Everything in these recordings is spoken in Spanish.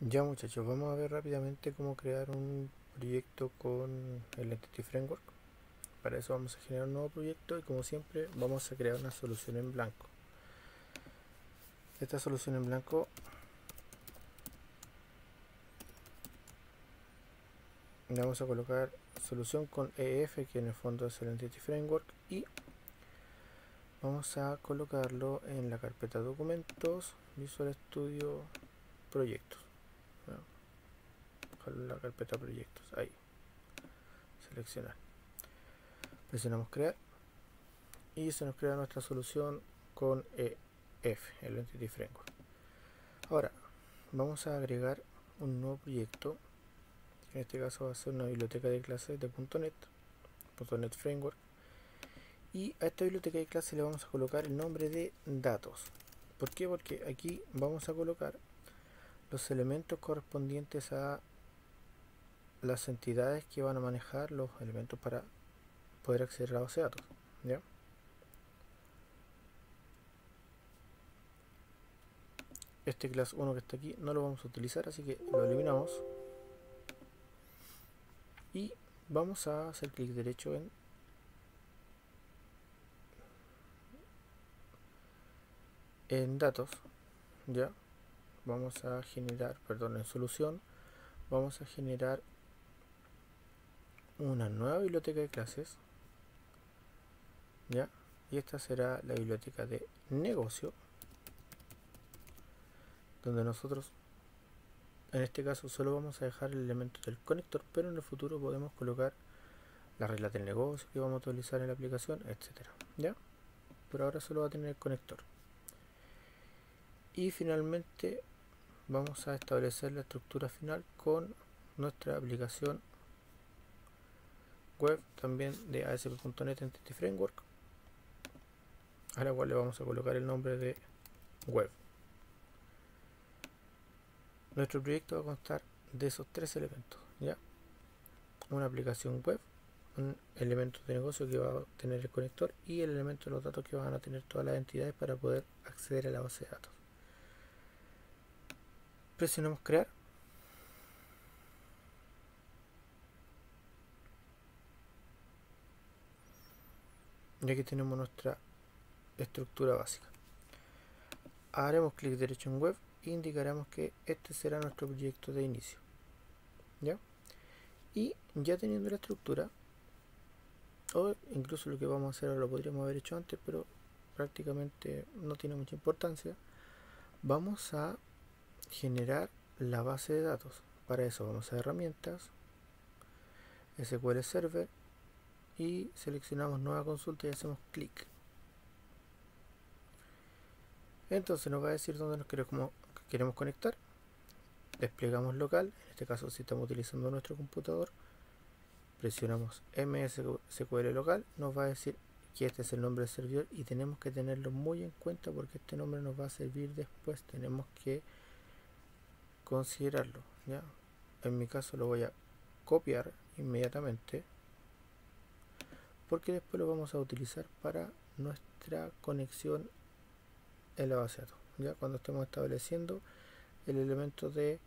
Ya muchachos, vamos a ver rápidamente cómo crear un proyecto con el Entity Framework. Para eso vamos a generar un nuevo proyecto y como siempre vamos a crear una solución en blanco. Esta solución en blanco le vamos a colocar solución con EF, que en el fondo es el Entity Framework, y vamos a colocarlo en la carpeta documentos, Visual Studio, proyectos. La carpeta proyectos, ahí, seleccionar. Presionamos crear y se nos crea nuestra solución con EF, el Entity Framework. Ahora vamos a agregar un nuevo proyecto. En este caso va a ser una biblioteca de clases de .NET Framework, y a esta biblioteca de clases le vamos a colocar el nombre de datos. ¿Por qué? Porque aquí vamos a colocar los elementos correspondientes a las entidades que van a manejar los elementos para poder acceder a la base de datos, ¿ya? Este class 1 que está aquí no lo vamos a utilizar, así que lo eliminamos y vamos a hacer clic derecho en datos. Ya vamos a generar, perdón, en solución vamos a generar una nueva biblioteca de clases, ya, y esta será la biblioteca de negocio, donde nosotros en este caso solo vamos a dejar el elemento del conector, pero en el futuro podemos colocar las reglas del negocio que vamos a utilizar en la aplicación, etcétera, ya, pero ahora solo va a tener el conector. Y finalmente vamos a establecer la estructura final con nuestra aplicación web, también de ASP.NET Entity Framework, a la cual le vamos a colocar el nombre de web. Nuestro proyecto va a constar de esos tres elementos, ¿ya? Una aplicación web, un elemento de negocio que va a tener el conector y el elemento de los datos que van a tener todas las entidades para poder acceder a la base de datos. Presionamos crear. Y aquí tenemos nuestra estructura básica. Haremos clic derecho en web e indicaremos que este será nuestro proyecto de inicio, ¿ya? Y ya teniendo la estructura, o incluso lo que vamos a hacer ahora lo podríamos haber hecho antes, pero prácticamente no tiene mucha importancia, vamos a generar la base de datos. Para eso vamos a herramientas, SQL Server, y seleccionamos nueva consulta y hacemos clic. Entonces nos va a decir dónde nos queremos conectar. Desplegamos local, en este caso si estamos utilizando nuestro computador, presionamos MSQL local, nos va a decir que este es el nombre del servidor y tenemos que tenerlo muy en cuenta porque este nombre nos va a servir después, tenemos que considerarlo, ¿ya? En mi caso lo voy a copiar inmediatamente porque después lo vamos a utilizar para nuestra conexión en la base de datos, ¿ya? Cuando estemos estableciendo el elemento de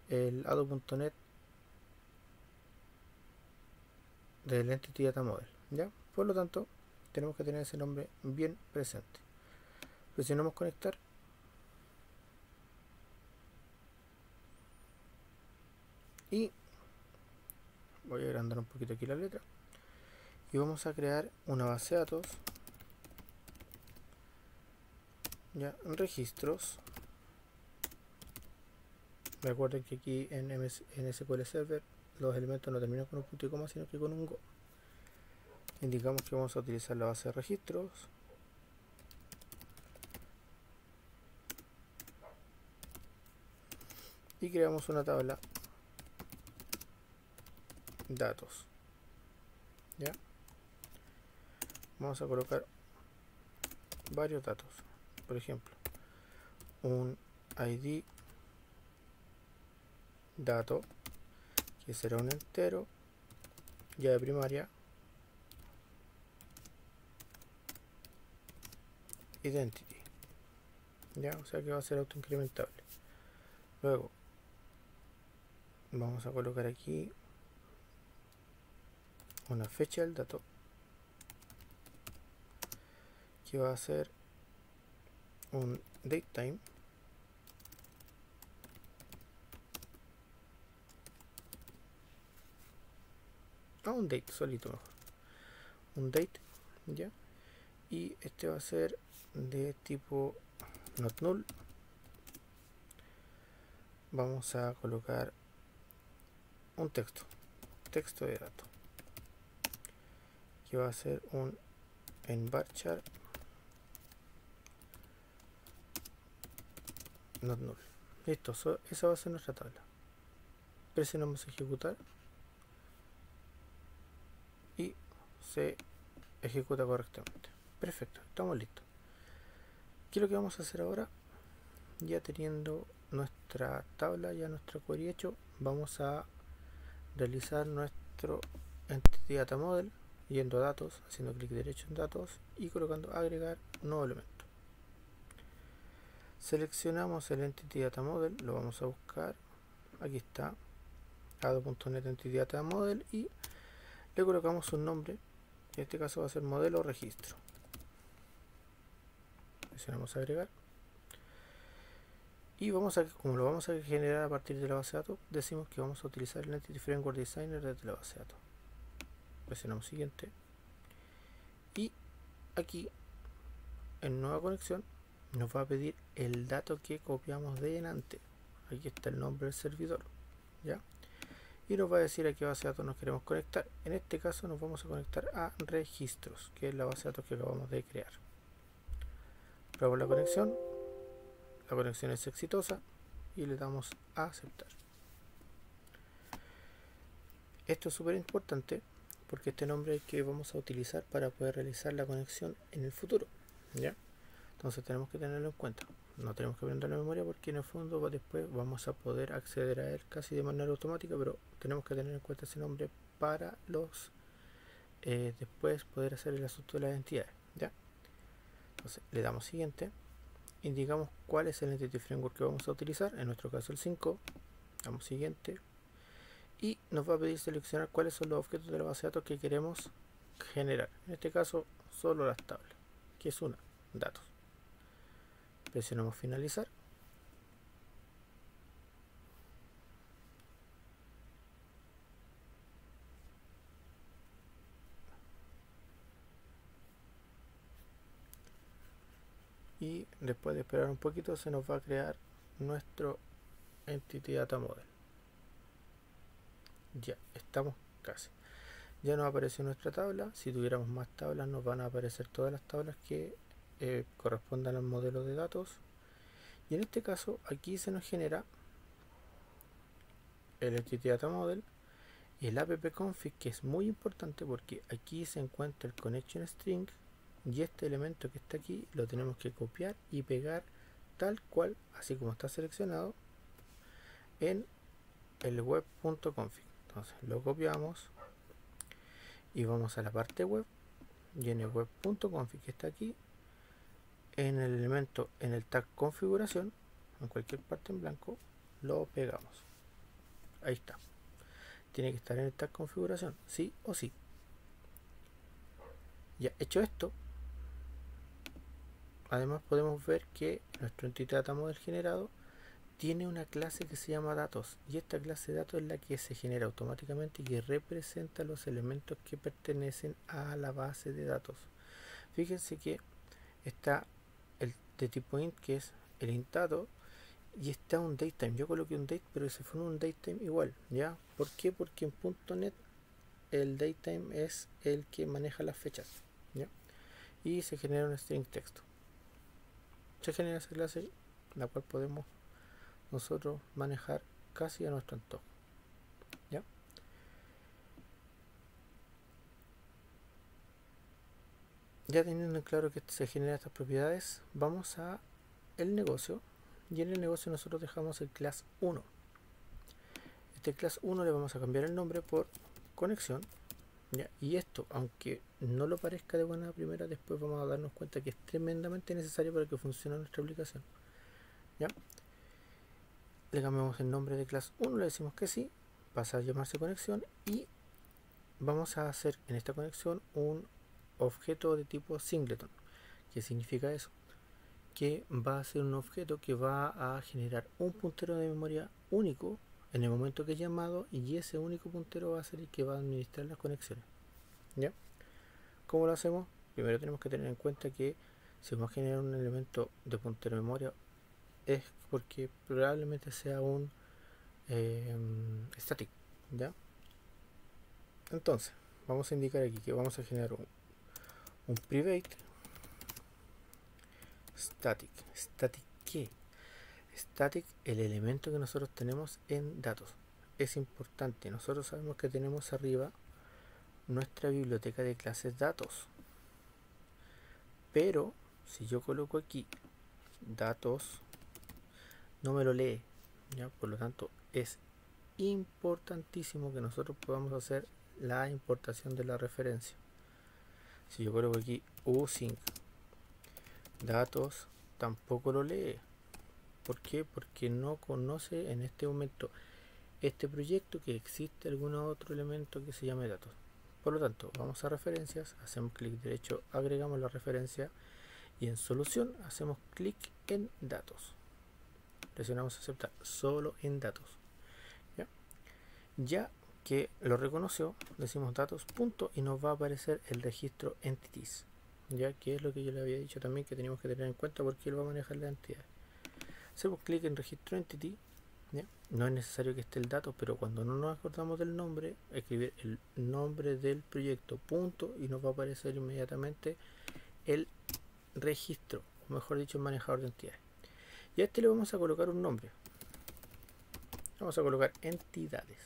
el ADO.NET del Entity Data Model, ¿ya? Por lo tanto, tenemos que tener ese nombre bien presente. Presionamos conectar y voy a agrandar un poquito aquí la letra y vamos a crear una base de datos, ya, en registros. Recuerden que aquí en SQL Server los elementos no terminan con un punto y coma, sino que con un go. Indicamos que vamos a utilizar la base de registros y creamos una tabla datos, ¿ya? Vamos a colocar varios datos, por ejemplo un ID dato, que será un entero, llave primaria, identity, ya, o sea que va a ser autoincrementable. Luego vamos a colocar aquí una fecha del dato que va a ser un datetime un date solito mejor, un date, ya, y este va a ser de tipo not null. Vamos a colocar un texto de dato que va a ser un en varchar not null. Listo, esa va a ser nuestra tabla. Presionamos ejecutar y se ejecuta correctamente. Perfecto, estamos listos. ¿Qué es lo que vamos a hacer ahora? Ya teniendo nuestra tabla, ya nuestro query hecho, vamos a realizar nuestro Entity Data Model, yendo a datos, haciendo clic derecho en datos y colocando agregar nuevo elemento. Seleccionamos el Entity Data Model, lo vamos a buscar, aquí está, Ado.net Entity Data Model, y le colocamos un nombre, en este caso va a ser modelo registro. Presionamos agregar y como lo vamos a generar a partir de la base de datos, decimos que vamos a utilizar el Entity Framework Designer desde la base de datos. Presionamos siguiente y aquí en nueva conexión nos va a pedir el dato que copiamos de delante. Aquí está el nombre del servidor, ¿ya? Y nos va a decir a qué base de datos nos queremos conectar. En este caso nos vamos a conectar a registros, que es la base de datos que acabamos de crear. Probamos la conexión es exitosa y le damos a aceptar. Esto es súper importante porque este nombre es el que vamos a utilizar para poder realizar la conexión en el futuro, ¿ya? Entonces tenemos que tenerlo en cuenta. No tenemos que aprender la memoria porque en el fondo después vamos a poder acceder a él casi de manera automática, pero tenemos que tener en cuenta ese nombre para los después poder hacer el asunto de las entidades, ¿ya? Entonces le damos siguiente, indicamos cuál es el Entity Framework que vamos a utilizar, en nuestro caso el 5, damos siguiente y nos va a pedir seleccionar cuáles son los objetos de la base de datos que queremos generar. En este caso solo las tablas, que es una, datos. Presionamos finalizar y después de esperar un poquito se nos va a crear nuestro Entity Data Model. Ya estamos casi, ya nos apareció nuestra tabla. Si tuviéramos más tablas nos van a aparecer todas las tablas que correspondan al modelo de datos, y en este caso aquí se nos genera el Entity Data Model y el app-config, que es muy importante porque aquí se encuentra el connection string, y este elemento que está aquí lo tenemos que copiar y pegar tal cual, así como está seleccionado en el web.config. Entonces lo copiamos y vamos a la parte web, y en el web.config que está aquí, en el elemento, en el tag configuración, en cualquier parte en blanco, lo pegamos. Ahí está. Tiene que estar en el tag configuración, sí o sí. Ya hecho esto, además podemos ver que nuestro Entity Data Model generado tiene una clase que se llama datos, y esta clase de datos es la que se genera automáticamente y que representa los elementos que pertenecen a la base de datos. Fíjense que está el de tipo int, que es el int dato, y está un datetime. Yo coloqué un date, pero se fue un datetime igual, ¿ya? ¿Por qué? Porque en .NET el datetime es el que maneja las fechas, ¿ya? Y se genera un string texto. Se genera esa clase, la cual podemos nosotros manejar casi a nuestro antojo, ¿ya? Ya teniendo en claro que se generan estas propiedades, vamos a el negocio, y en el negocio nosotros dejamos el class 1. Este class 1 le vamos a cambiar el nombre por conexión, ¿ya? Y esto, aunque no lo parezca de buena primera, después vamos a darnos cuenta que es tremendamente necesario para que funcione nuestra aplicación, ¿ya? Le cambiamos el nombre de class 1, le decimos que sí, pasa a llamarse conexión y vamos a hacer en esta conexión un objeto de tipo singleton. ¿Qué significa eso? Que va a ser un objeto que va a generar un puntero de memoria único en el momento que es llamado, y ese único puntero va a ser el que va a administrar las conexiones. ¿Ya? ¿Cómo lo hacemos? Primero tenemos que tener en cuenta que si vamos a generar un elemento de puntero de memoria es porque probablemente sea un static. ¿Ya? Entonces vamos a indicar aquí que vamos a generar un private static. ¿Static qué? Static, el elemento que nosotros tenemos en datos. Es importante, nosotros sabemos que tenemos arriba nuestra biblioteca de clases datos, pero si yo coloco aquí datos no me lo lee, ¿ya? Por lo tanto es importantísimo que nosotros podamos hacer la importación de la referencia. Si yo coloco aquí using datos, tampoco lo lee. ¿Por qué? Porque no conoce en este momento este proyecto que existe algún otro elemento que se llame datos. Por lo tanto, vamos a referencias, hacemos clic derecho, agregamos la referencia y en solución hacemos clic en datos. Presionamos aceptar solo en datos. Ya que lo reconoció, decimos datos punto y nos va a aparecer el registro entities, ya que es lo que yo le había dicho también que teníamos que tener en cuenta porque él va a manejar la entidad. Hacemos clic en registro entity. ¿Ya? No es necesario que esté el dato, pero cuando no nos acordamos del nombre, escribir el nombre del proyecto punto y nos va a aparecer inmediatamente el registro, o mejor dicho, el manejador de entidades. Y a este le vamos a colocar un nombre. Vamos a colocar entidades.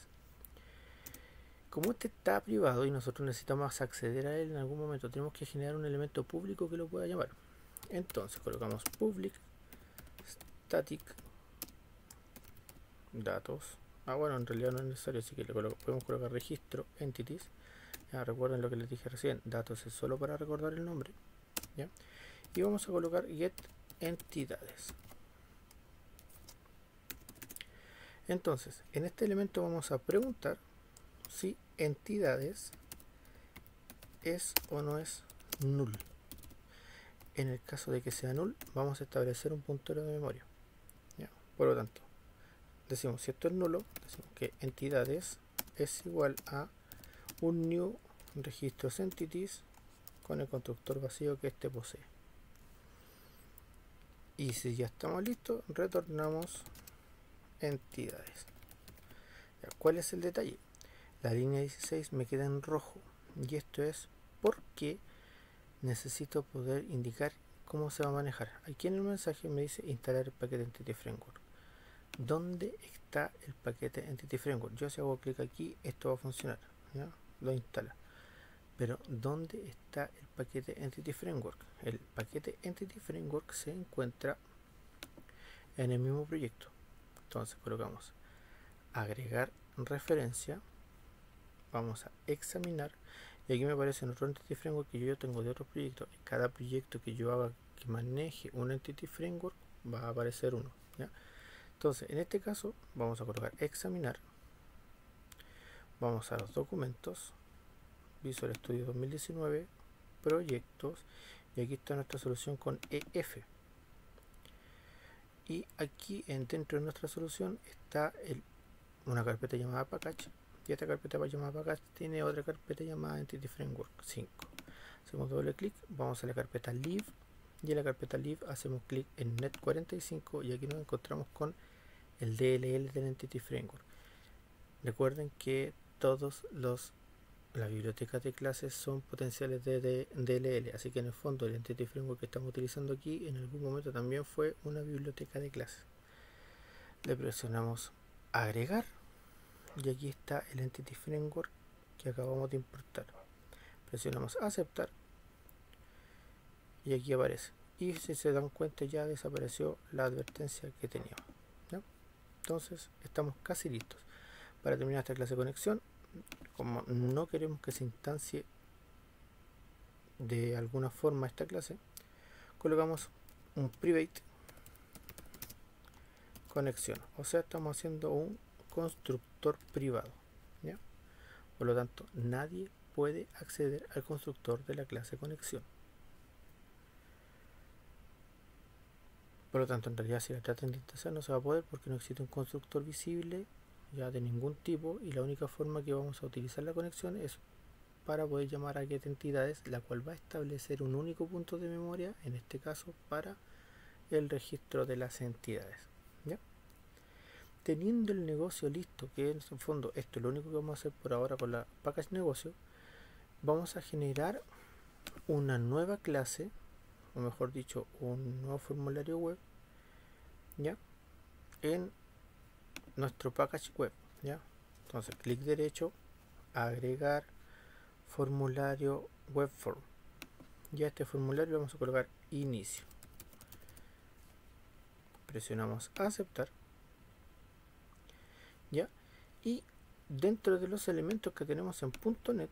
Como este está privado y nosotros necesitamos acceder a él en algún momento, tenemos que generar un elemento público que lo pueda llamar. Entonces colocamos public static datos. Bueno, en realidad no es necesario, así que podemos colocar registro entities. Recuerden lo que les dije recién, datos es solo para recordar el nombre. ¿Ya? Y vamos a colocar get entidades. Entonces, en este elemento vamos a preguntar si entidades es o no es null. En el caso de que sea null, vamos a establecer un puntero de memoria. ¿Ya? Por lo tanto, decimos si esto es nulo, decimos que entidades es igual a un new registros entities con el constructor vacío que este posee. Y si ya estamos listos, retornamos entidades. ¿Cuál es el detalle? La línea 16 me queda en rojo y esto es porque necesito poder indicar cómo se va a manejar. Aquí en el mensaje me dice instalar el paquete Entity Framework. ¿Dónde está el paquete Entity Framework? Yo si hago clic aquí, esto va a funcionar, ¿ya? Lo instala. Pero ¿dónde está el paquete Entity Framework? El paquete Entity Framework se encuentra en el mismo proyecto. Entonces colocamos agregar referencia, vamos a examinar y aquí me aparece otro Entity Framework que yo tengo de otros proyectos. En cada proyecto que yo haga que maneje un Entity Framework va a aparecer uno, ¿ya? Entonces en este caso vamos a colocar examinar, vamos a los documentos, Visual Studio 2019, proyectos, y aquí está nuestra solución con EF. Y aquí dentro de nuestra solución está una carpeta llamada package, y esta carpeta llamada package tiene otra carpeta llamada Entity Framework 5. Hacemos doble clic, vamos a la carpeta live, y en la carpeta live hacemos clic en net45 y aquí nos encontramos con el DLL del Entity Framework. Recuerden que todos las bibliotecas de clases son potenciales de DLL, así que en el fondo el Entity Framework que estamos utilizando aquí en algún momento también fue una biblioteca de clases. Le presionamos agregar y aquí está el Entity Framework que acabamos de importar. Presionamos aceptar y aquí aparece. Y si se dan cuenta ya desapareció la advertencia que teníamos, ¿no? Entonces estamos casi listos para terminar esta clase de conexión. Como no queremos que se instancie de alguna forma esta clase, colocamos un private conexión, o sea estamos haciendo un constructor privado. Por lo tanto, nadie puede acceder al constructor de la clase conexión. Por lo tanto, en realidad, si la tratan de instanciar, no se va a poder porque no existe un constructor visible ya de ningún tipo, y la única forma que vamos a utilizar la conexión es para poder llamar a getEntidades, la cual va a establecer un único punto de memoria, en este caso para el registro de las entidades. ¿Ya? Teniendo el negocio listo, que en el fondo esto es lo único que vamos a hacer por ahora con la package negocio, vamos a generar una nueva clase, o mejor dicho, un nuevo formulario web, ¿ya? En nuestro package web, ¿ya? Entonces, clic derecho, agregar formulario web form. Ya este formulario lo vamos a colocar inicio. Presionamos aceptar, ¿ya? Y dentro de los elementos que tenemos en .NET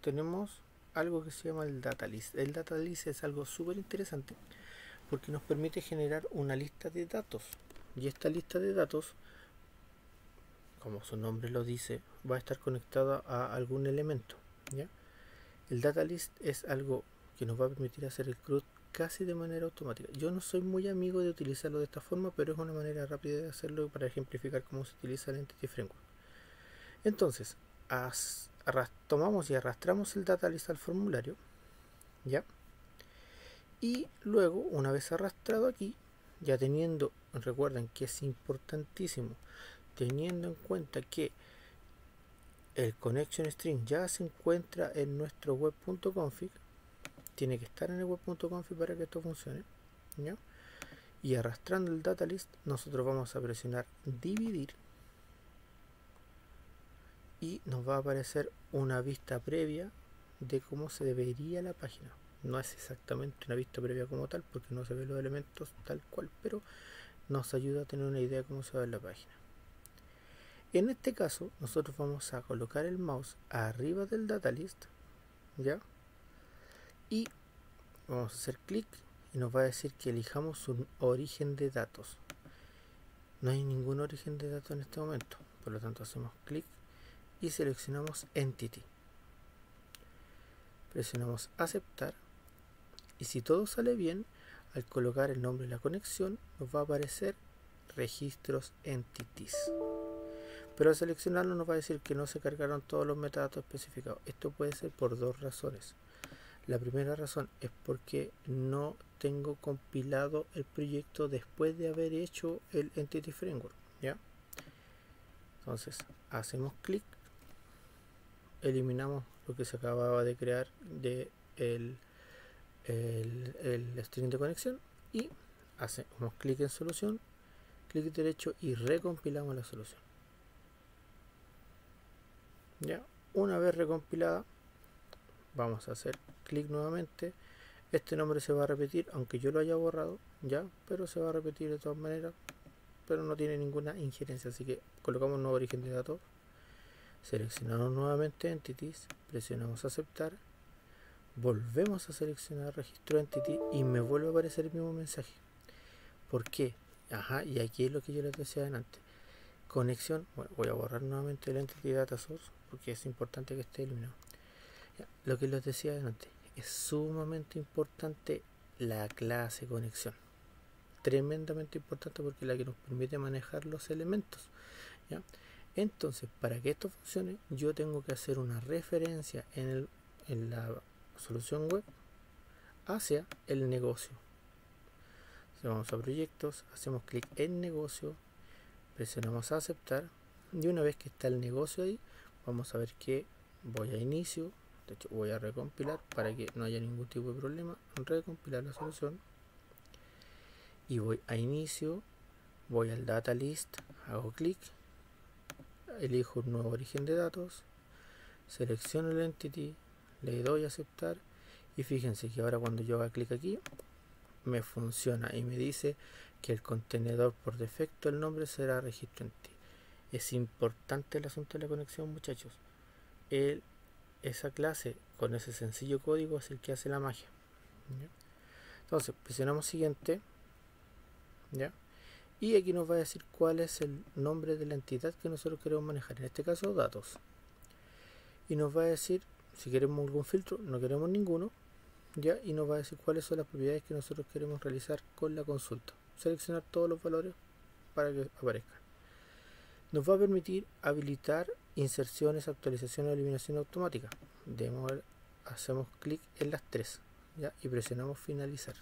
tenemos algo que se llama el data list. El data list es algo súper interesante porque nos permite generar una lista de datos, y esta lista de datos, como su nombre lo dice, va a estar conectada a algún elemento, ¿ya? El data list es algo que nos va a permitir hacer el CRUD casi de manera automática. Yo no soy muy amigo de utilizarlo de esta forma, pero es una manera rápida de hacerlo para ejemplificar cómo se utiliza el Entity Framework. Entonces, tomamos y arrastramos el data list al formulario, ¿ya? Y luego, una vez arrastrado aquí, ya teniendo, recuerden que es importantísimo, teniendo en cuenta que el connection string ya se encuentra en nuestro web.config, tiene que estar en el web.config para que esto funcione, ¿ya? Y arrastrando el data list, nosotros vamos a presionar dividir y nos va a aparecer una vista previa de cómo se debería la página. No es exactamente una vista previa como tal, porque no se ven los elementos tal cual, pero nos ayuda a tener una idea de cómo se va a ver la página. En este caso, nosotros vamos a colocar el mouse arriba del data list, ¿ya? Y vamos a hacer clic y nos va a decir que elijamos un origen de datos. No hay ningún origen de datos en este momento, por lo tanto hacemos clic y seleccionamos Entity. Presionamos aceptar, y si todo sale bien, al colocar el nombre de la conexión nos va a aparecer registros entities. Pero al seleccionarlo nos va a decir que no se cargaron todos los metadatos especificados. Esto puede ser por dos razones. La primera razón es porque no tengo compilado el proyecto después de haber hecho el Entity Framework, ¿ya? Entonces hacemos clic, eliminamos lo que se acababa de crear de el string de conexión y hacemos clic en solución, clic derecho y recompilamos la solución. Ya, una vez recompilada, vamos a hacer clic nuevamente. Este nombre se va a repetir, aunque yo lo haya borrado, ya, pero se va a repetir de todas maneras, pero no tiene ninguna injerencia, así que colocamos un nuevo origen de datos, seleccionamos nuevamente Entities, presionamos aceptar, volvemos a seleccionar registro Entity y me vuelve a aparecer el mismo mensaje. ¿Por qué? Ajá, y aquí es lo que yo les decía antes. Conexión, bueno, voy a borrar nuevamente el Entity Data Source porque es importante que esté eliminado. Ya, lo que les decía antes, es sumamente importante la clase conexión. Tremendamente importante porque es la que nos permite manejar los elementos, ¿ya? Entonces, para que esto funcione, yo tengo que hacer una referencia en la solución web hacia el negocio. Entonces, vamos a proyectos, hacemos clic en negocio, presionamos a aceptar, y una vez que está el negocio ahí, vamos a ver que voy a inicio. De hecho, voy a recompilar para que no haya ningún tipo de problema. Recompilar la solución y voy a inicio, voy al data list, hago clic, elijo un nuevo origen de datos, selecciono el entity, le doy a aceptar y fíjense que ahora cuando yo haga clic aquí me funciona y me dice que el contenedor por defecto, el nombre será registro entity. Es importante el asunto de la conexión, muchachos. Esa clase con ese sencillo código es el que hace la magia, ¿ya? Entonces presionamos siguiente, ¿ya? Y aquí nos va a decir cuál es el nombre de la entidad que nosotros queremos manejar, en este caso datos. y nos va a decir si queremos algún filtro, no queremos ninguno, ya, y nos va a decir cuáles son las propiedades que nosotros queremos realizar con la consulta. Seleccionar todos los valores para que aparezcan. Nos va a permitir habilitar inserciones, actualizaciones o eliminación automática. Hacemos clic en las tres, ¿ya? Y presionamos finalizar.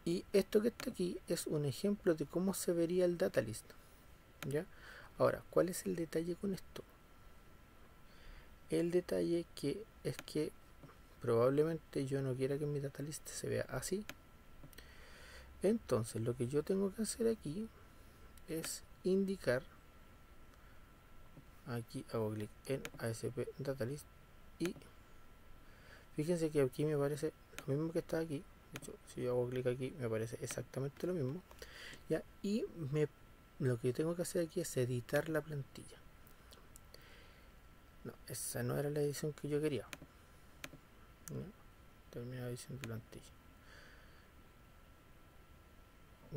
Y esto que está aquí es un ejemplo de cómo se vería el data list, ¿ya? Ahora, ¿cuál es el detalle con esto? El detalle es que probablemente yo no quiera que mi data list se vea así. Entonces lo que yo tengo que hacer aquí es indicar, aquí hago clic en ASP Data List y fíjense que aquí me aparece lo mismo que está aquí. De hecho, si yo hago clic aquí me aparece exactamente lo mismo, ¿ya? Y lo que tengo que hacer aquí es editar la plantilla. No, esa no era la edición que yo quería, ¿ya? Terminar edición de plantilla,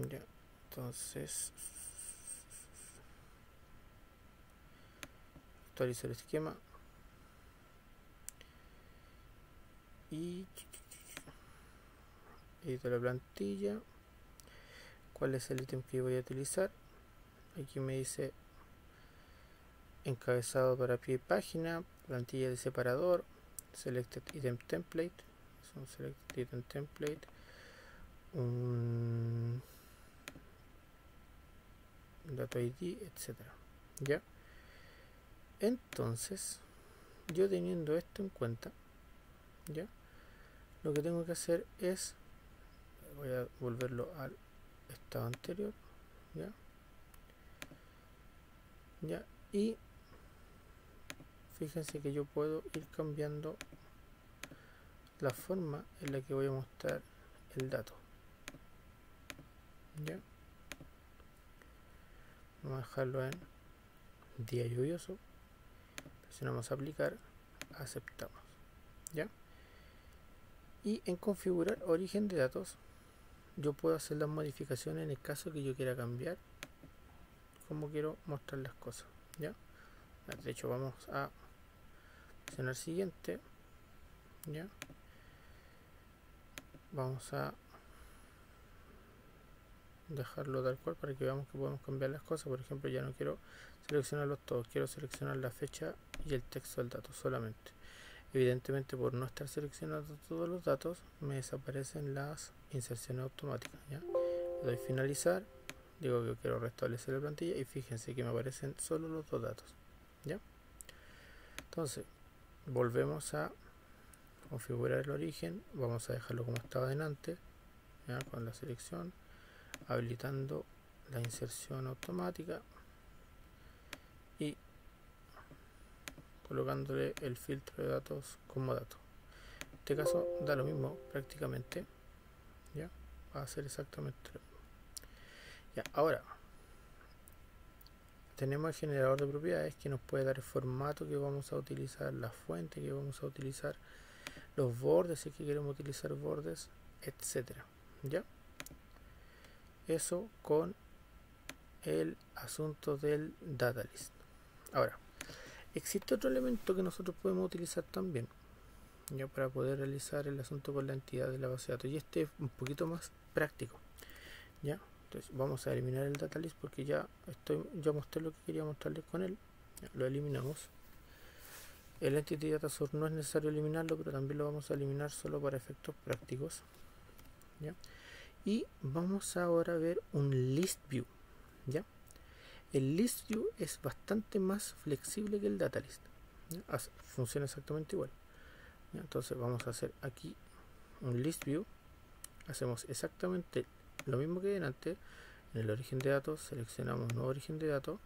¿ya? Entonces actualizar el esquema y edito la plantilla. ¿Cuál es el ítem que voy a utilizar? Aquí me dice encabezado para pie y página, plantilla de separador, selected item template, son selected item template, un dato ID, etcétera. Ya, entonces yo teniendo esto en cuenta, ya, lo que tengo que hacer es, voy a volverlo al estado anterior, ya, y fíjense que yo puedo ir cambiando la forma en la que voy a mostrar el dato, ya. Vamos a dejarlo en día lluvioso, presionamos aplicar, aceptamos, ya. Y en configurar origen de datos yo puedo hacer las modificaciones en el caso que yo quiera cambiar cómo quiero mostrar las cosas, ya. De hecho vamos a presionar siguiente, ya. Vamos a dejarlo tal cual para que veamos que podemos cambiar las cosas. Por ejemplo, ya no quiero seleccionarlos todos, quiero seleccionar la fecha y el texto del dato solamente. Evidentemente, por no estar seleccionando todos los datos, me desaparecen las inserciones automáticas, ¿ya? Le doy finalizar, digo que quiero restablecer la plantilla y fíjense que me aparecen solo los dos datos, ¿ya? Entonces volvemos a configurar el origen, vamos a dejarlo como estaba delante, ¿ya? Con la selección, habilitando la inserción automática y colocándole el filtro de datos como dato. En este caso da lo mismo prácticamente, ya, va a ser exactamente lo mismo. Ya, ahora tenemos el generador de propiedades que nos puede dar el formato que vamos a utilizar, la fuente que vamos a utilizar, los bordes si es que queremos utilizar bordes, etcétera, ya. Eso con el asunto del data list. Ahora existe otro elemento que nosotros podemos utilizar también, ya, para poder realizar el asunto con la entidad de la base de datos, y este es un poquito más práctico, ya. Entonces vamos a eliminar el data list porque ya mostré lo que quería mostrarles con él, ya, lo eliminamos. El entity data source no es necesario eliminarlo, pero también lo vamos a eliminar solo para efectos prácticos, ya. Y vamos ahora a ver un list view, ya. El list view es bastante más flexible que el data list, ¿ya? Funciona exactamente igual, ¿ya? Entonces vamos a hacer aquí un list view, hacemos exactamente lo mismo que antes. En el origen de datos seleccionamos nuevo origen de datos,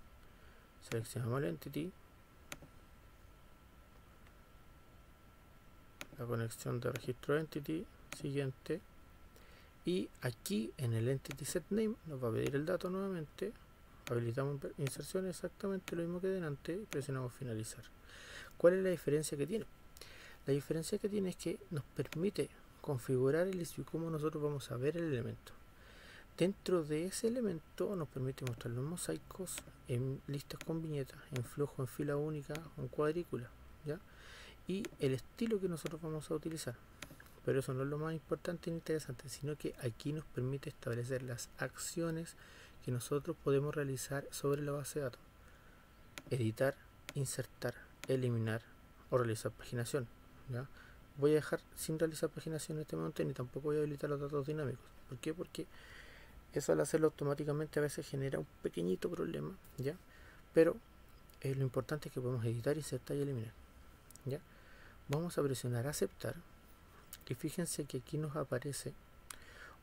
seleccionamos el entity, la conexión de registro entity, siguiente, y aquí en el entity set name nos va a pedir el dato nuevamente, habilitamos inserción, exactamente lo mismo que delante, y presionamos finalizar. ¿Cuál es la diferencia que tiene? La diferencia que tiene es que nos permite configurar el list view como nosotros vamos a ver el elemento. dentro de ese elemento nos permite mostrar los mosaicos en listas con viñetas, en flujo, en fila única, en cuadrícula, ¿ya? Y el estilo que nosotros vamos a utilizar. Pero eso no es lo más importante e interesante, sino que aquí nos permite establecer las acciones que nosotros podemos realizar sobre la base de datos. Editar, insertar, eliminar o realizar paginación, ¿ya? Voy a dejar sin realizar paginación en este momento, ni tampoco voy a habilitar los datos dinámicos. ¿Por qué? Porque eso al hacerlo automáticamente a veces genera un pequeñito problema, ¿ya? Pero lo importante es que podemos editar, insertar y eliminar, ¿ya? Vamos a presionar aceptar y fíjense que aquí nos aparece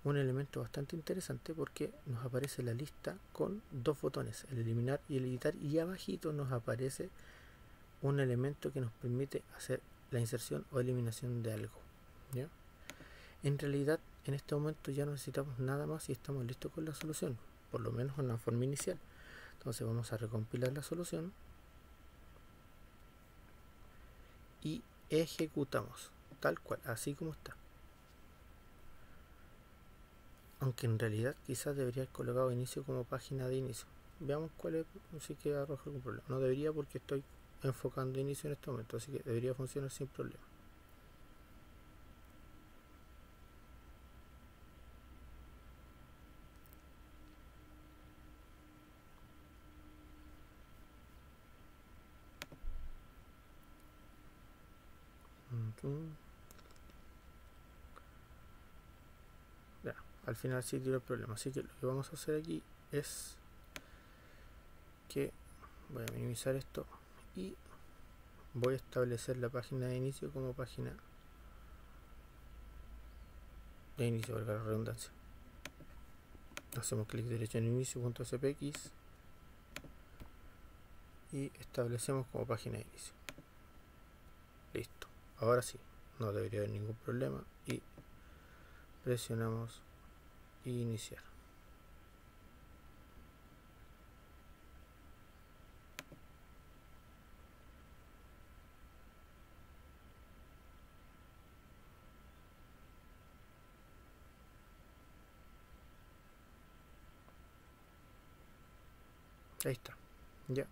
un elemento bastante interesante porque nos aparece la lista con dos botones, el eliminar y el editar, y abajito nos aparece un elemento que nos permite hacer la inserción o eliminación de algo, ¿ya? En realidad en este momento ya no necesitamos nada más y estamos listos con la solución, por lo menos en la forma inicial. Entonces vamos a recompilar la solución y ejecutamos tal cual, así como está. Aunque en realidad quizás debería haber colocado inicio como página de inicio. Veamos cuál es, si que arroja algún problema. No debería, porque estoy enfocando inicio en este momento, así que debería funcionar sin problema. Ya, al final sí dio el problema, así que lo que vamos a hacer aquí es que voy a minimizar esto y voy a establecer la página de inicio como página de inicio, valga la redundancia. Hacemos clic derecho en inicio.cpx y establecemos como página de inicio. Listo, ahora sí, no debería haber ningún problema y presionamos iniciar. Ahí está, ya.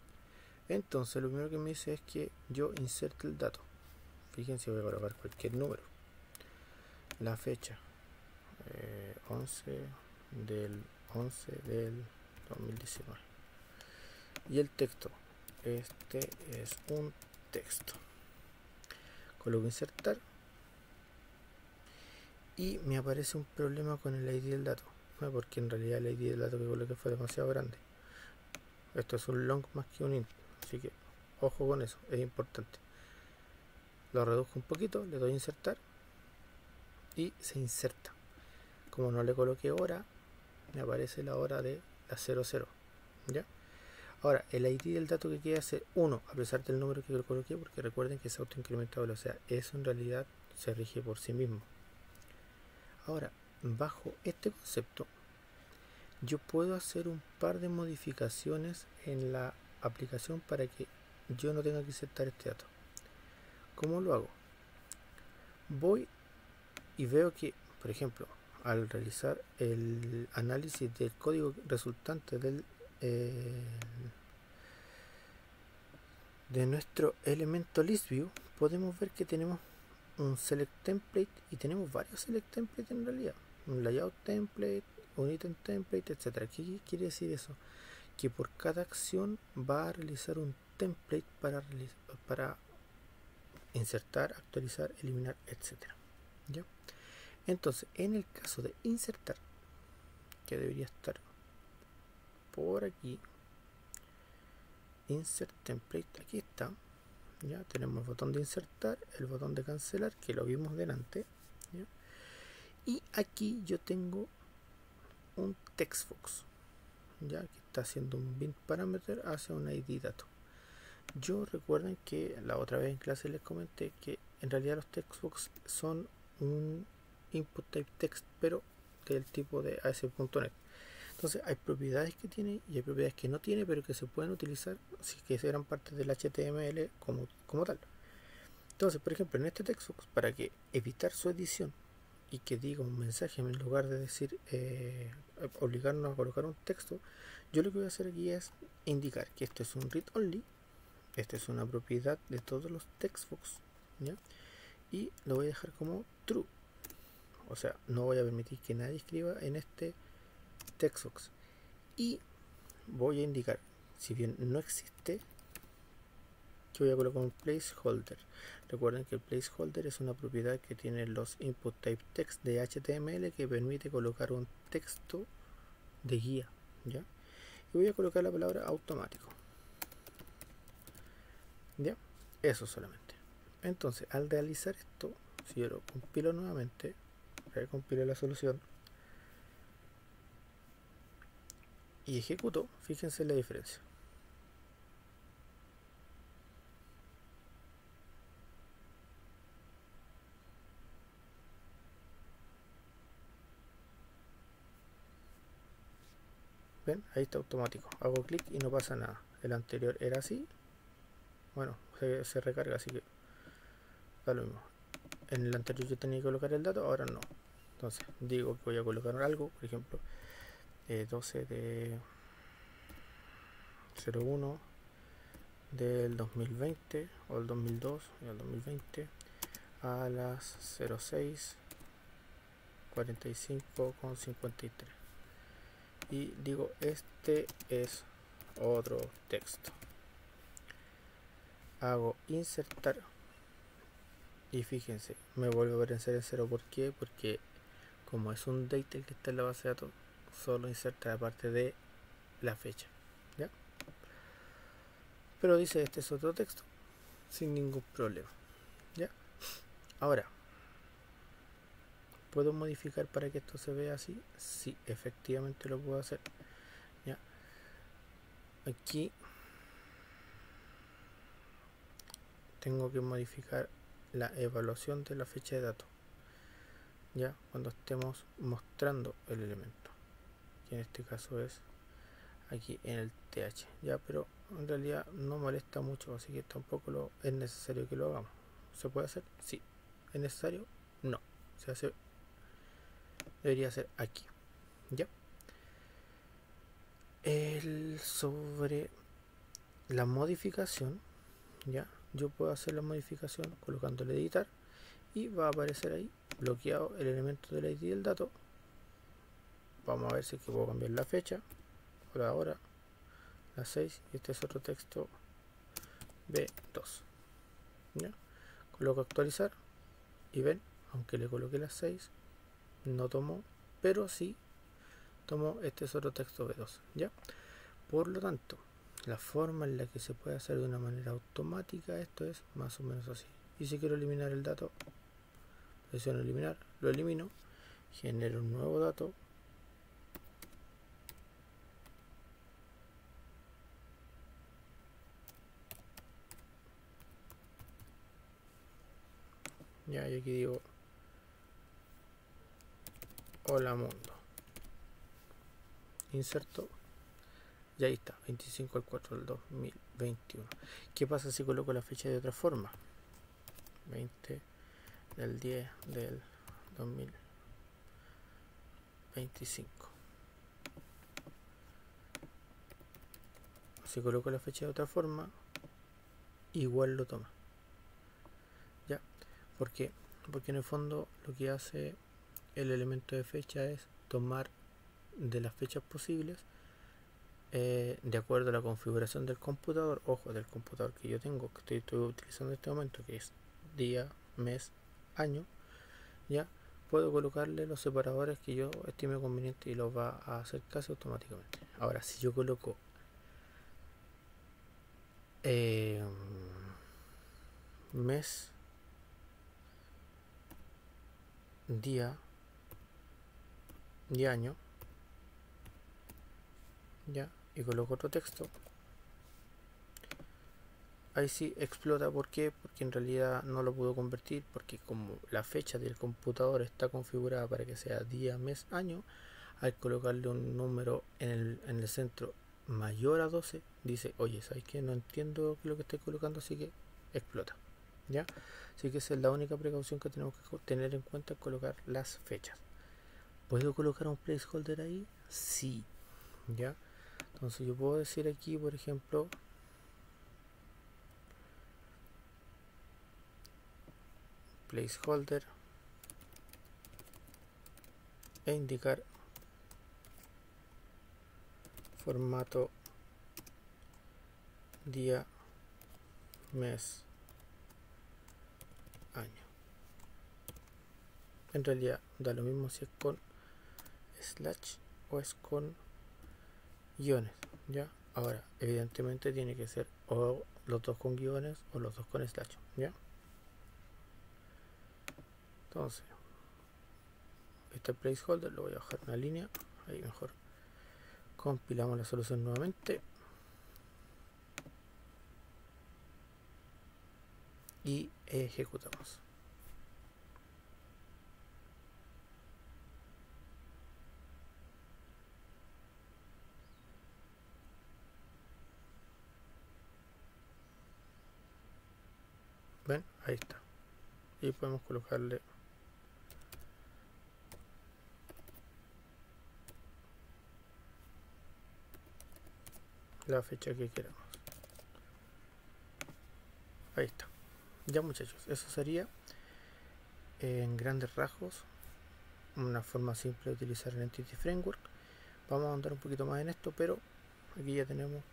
Entonces lo primero que me dice es que yo inserte el dato. Fíjense, voy a colocar cualquier número. La fecha 11 del 2019. Y el texto, este es un texto. Coloco insertar y me aparece un problema con el ID del dato, porque en realidad el ID del dato que coloqué fue demasiado grande. Esto es un long más que un int, así que ojo con eso, es importante. Lo reduzco un poquito, le doy a insertar y se inserta. Como no le coloqué hora, me aparece la hora de la 00, ¿ya? Ahora, el ID del dato que queda es 1, a pesar del número que lo coloqué, porque recuerden que es autoincrementable, o sea, eso en realidad se rige por sí mismo. Ahora, bajo este concepto, yo puedo hacer un par de modificaciones en la aplicación para que yo no tenga que insertar este dato. ¿Cómo lo hago? Voy y veo que, por ejemplo, al realizar el análisis del código resultante de nuestro elemento ListView, podemos ver que tenemos un select template y tenemos varios select templates en realidad, un layout template, un item template, etcétera. ¿Qué quiere decir eso? Que por cada acción va a realizar un template para insertar, actualizar, eliminar, etcétera. ¿Ya? Entonces, en el caso de insertar, que debería estar por aquí, insert template, aquí está. Ya tenemos el botón de insertar, el botón de cancelar, que lo vimos delante, ¿ya? Y aquí yo tengo un textbox, ya que está haciendo un bind parameter hacia un ID dato. Yo recuerden que la otra vez en clase les comenté que en realidad los textbox son un input type text, pero del tipo de AS.NET. Entonces hay propiedades que tiene y hay propiedades que no tiene, pero que se pueden utilizar si que eran parte del HTML como tal. Entonces, por ejemplo, en este textbox, para que evitar su edición, y que diga un mensaje en lugar de decir obligarnos a colocar un texto, yo lo que voy a hacer aquí es indicar que esto es un read only, esto es una propiedad de todos los textbox, ¿ya? Y lo voy a dejar como true, o sea, no voy a permitir que nadie escriba en este textbox, y voy a indicar, si bien no existe, que voy a colocar un placeholder. Recuerden que el placeholder es una propiedad que tiene los input type text de HTML que permite colocar un texto de guía, ¿ya? Y voy a colocar la palabra automático, ¿ya? Eso solamente. Entonces, al realizar esto, si yo lo compilo nuevamente, recompilo la solución y ejecuto, fíjense la diferencia. ¿Ven? Ahí está automático. Hago clic y no pasa nada. El anterior era así. Bueno, se recarga, así que da lo mismo. En el anterior yo tenía que colocar el dato, ahora no. Entonces digo que voy a colocar algo, por ejemplo, 12 de 01 del 2020 o el 2002 y el 2020 a las 06:45:53 y digo este es otro texto. Hago insertar y fíjense, me vuelve a aparecer en 0. ¿Por qué? Porque como es un date el que está en la base de datos, solo inserta la parte de la fecha, ¿ya? Pero dice este es otro texto sin ningún problema, ¿ya? Ahora, ¿puedo modificar para que esto se vea así? Sí, efectivamente lo puedo hacer, ¿ya? Aquí tengo que modificar la evaluación de la fecha de datos, ya cuando estemos mostrando el elemento, que en este caso es aquí en el th, ya, pero en realidad no molesta mucho, así que tampoco es necesario que lo hagamos. ¿Se puede hacer? Sí. ¿Es necesario? No. Se hace, debería ser aquí, ya. Sobre la modificación, ya, yo puedo hacer la modificación colocando el editar y va a aparecer ahí bloqueado el elemento del ID del dato. Vamos a ver si es que puedo cambiar la fecha, por ahora las 6, y este es otro texto B2, ¿ya? Coloco actualizar y ven, aunque le coloqué las 6 no tomó, pero sí tomó este es otro texto B2, ¿ya? Por lo tanto, la forma en la que se puede hacer de una manera automática esto es más o menos así. Y si quiero eliminar el dato, presiono eliminar, lo elimino, genero un nuevo dato, ya, y aquí digo hola mundo, inserto, y ahí está, 25/4/2021. ¿Qué pasa si coloco la fecha de otra forma? 20 del 10 del 2025. Si coloco la fecha de otra forma, igual lo toma, ya. ¿Por qué? Porque en el fondo lo que hace el elemento de fecha es tomar de las fechas posibles de acuerdo a la configuración del computador, ojo, del computador que yo tengo, que estoy utilizando en este momento, que es día, mes, año, ya puedo colocarle los separadores que yo estime conveniente y los va a hacer casi automáticamente. Ahora, si yo coloco mes, día y año, ya, y coloco otro texto, ahí sí explota. ¿Por qué? Porque en realidad no lo puedo convertir, porque como la fecha del computador está configurada para que sea día, mes, año, al colocarle un número en el centro mayor a 12, dice, oye, ¿sabes qué? No entiendo lo que estoy colocando, así que explota, ¿ya? Así que esa es la única precaución que tenemos que tener en cuenta, colocar las fechas. ¿Puedo colocar un placeholder ahí? Sí, ¿ya? Entonces yo puedo decir aquí, por ejemplo, placeholder e indicar formato día, mes, año. En realidad da lo mismo si es con slash o es con guiones, ¿ya? Ahora, evidentemente tiene que ser o los dos con guiones o los dos con slash, ¿ya? Entonces, este placeholder lo voy a bajar una línea, ahí mejor. Compilamos la solución nuevamente y ejecutamos. ¿Ven? Ahí está. Y podemos colocarle la fecha que queramos. Ahí está. Ya, muchachos, eso sería en grandes rasgos una forma simple de utilizar el Entity Framework. Vamos a andar un poquito más en esto, pero aquí ya tenemos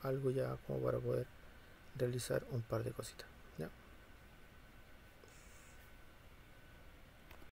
algo ya como para poder realizar un par de cositas.